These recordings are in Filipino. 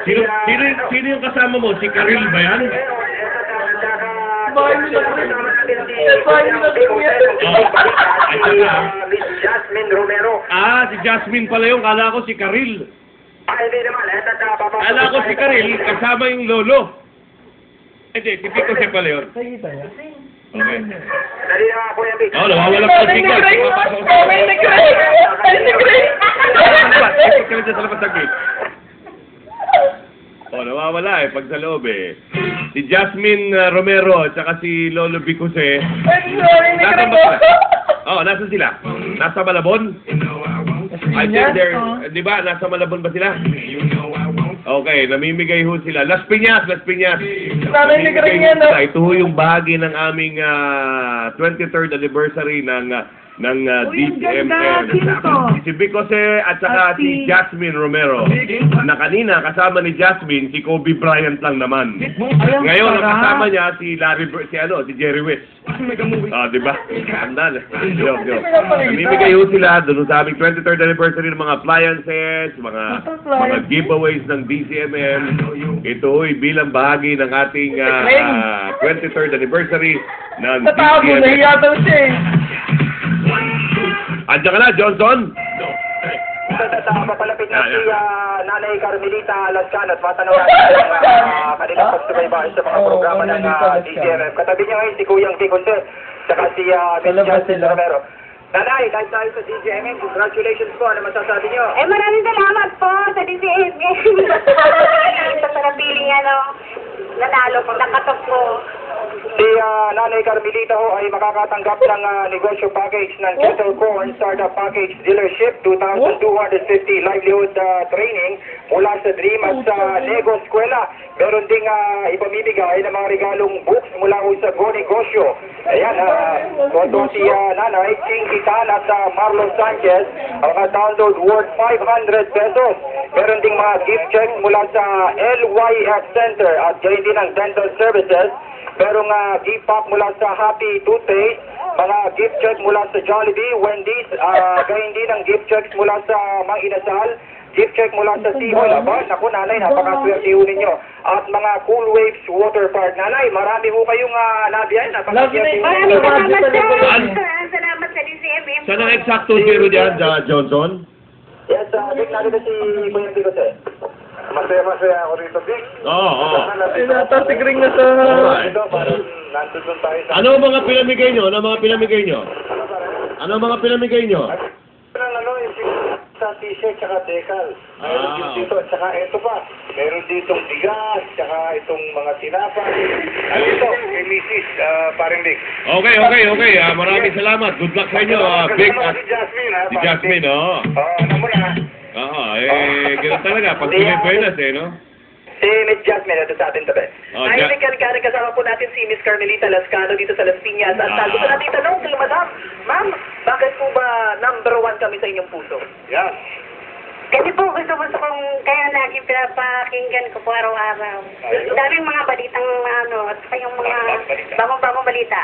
Sino yung kasama mo? Si Karil ba yan? Bahay nila Chris. Bahay nila Chris yan. Ay, saka. Miss Jasmine Romero. Si Jasmine pala yung. Kala ko si Karil. Hindi naman. Kala ko si Karil kasama yung lolo. Hindi, si Pico siya pala yun. Nakikita niya? Okay. Dali na nga, Kuya Vic. Nawawala pa si Pico. Kamay ni Chris! Kamay ni Chris! Kaya sa labas ng gate. Nawawala pag sa loob Si Jasmine Romero at saka si Lolo Bicose. Sorry ni Chris! Nasa sila? Nasa Malabon? I think they're, di ba? Nasa Malabon ba sila? Okay, namimigay ho sila. Las Piñas! Kamay ni Chris yan, no? Ito ho yung bahagi ng aming 23rd anniversary ng DCMM. Si Bicose at saka si Jasmine Romero. Na kanina, kasama ni Jasmine, si Kobe Bryant lang naman. Ngayon, ang kasama niya si si Jerry West. Di ba? Handa na. Namimigay ho sila doon sa aming 23rd anniversary ng mga appliances, mga giveaways ng DCMM. Ito ho'y bilang bahagi ng ating 23rd anniversary ng Natawag mo, DCMM. nahiya daw siya Andiyan ka na, Johnson? Papalapit na si Nanay Carmelita Lascan at matanong natin ang kanilang pagsubaybay sa mga programa ng DCMM. Katabi niya ngayon si Kuyang Bicose saka si Miss Jasmine Romero. Nanay, kahit tayo sa DCMM, congratulations po. Ano masasabi niyo? Maraming salamat po sa DCMM. Sa panapiling nanalo po, nakatok po. Si Nanay Carmelita ho ay makakatanggap ng negosyo package ng Kettle Corn Startup Package Dealership, 2,250 livelihood training mula sa Dream at sa Nego Eskwela. Meron ding ipamimigay ng mga regalong books mula ho sa Go Negosyo. Ayan, todo si Nanay, King Titan at Marlon Sanchez, ang download worth 500 pesos. Meron ding mga gift checks mula sa LYF Center at gayon din ng dental services. Merong gift pack mula sa Happy Toothpaste, mga gift check mula sa Jollibee, Wendy's, gayon din ang gift checks mula sa Mang Inasal, gift check mula sa Seahoy. Naku, Nanay, napakaswerte ho ninyo. At mga Cool Waves Water Park. Nanay, marami ho kayong nabiyahin. Napakaswerte ho ninyo. Maraming salamat sa DCMM. Saan ang eksakto zero dyan, Johnson? Yes, Vic, nandito si Kuya Bicose. Masaya ako rito, Vic. Ay, natasigring na sa... Ito, parang nandun tayo sa... Ano mga pinamigay nyo? Ano mga pinamigay nyo? Yung sa t-shirt tsaka decal. Meron din dito, tsaka ito pa. Meron ditong bigas, tsaka itong mga tinapay. Ano ito? Kay Mrs. Paring Vic. Okay. Maraming salamat. Good luck sa inyo, Vic at Si Jasmine, ha? si Jasmine, Ano mo na? Ganun talaga. Pag Pilipinas, no? Si Miss Jasmine, ito sa atin tabi. Ay, kasama po natin si Miss Carmelita Lascano dito sa Las Piñas. At gusto natin tanong kay Madam, Ma'am, bakit po ba number 1 kami sa inyong puso? Yes. Kasi po gusto kong kaya lagi pinapakinggan ko po araw-araw. Daming mga balitang at saka yung mga bagong balita.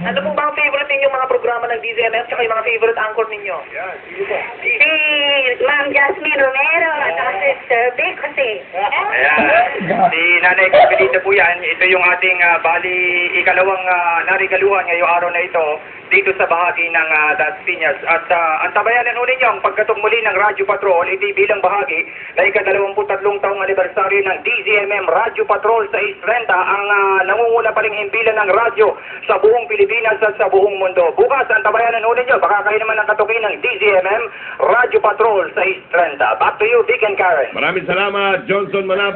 Ano po ba ang favorite ninyong mga programa ng DZMF at yung mga favorite anchor ninyo? Si Ma'am Jasmine Romero at saka si Sir Vic kasi. Si Nanay Carmelita po yan. Ito yung ating ikalawang narigaluhan ngayong araw na ito dito sa bahagi ng Las Piñas. At antabayanan ho ninyo ang pagkatong muli ng Radyo Patrol, ito bilang bahagi na ika-23 taong anibersaryo ng DZMM Radyo Patrol sa East 30, ang nangunguna pa ring himpilan ng radyo sa buong Pilipinas at sa buong mundo. Bukas, antabayanan ho ninyo, baka kayo naman ang katukin ng DZMM Radyo Patrol sa East 30. Back to you, Vic and Karen. Maraming salamat, Johnson Manaba.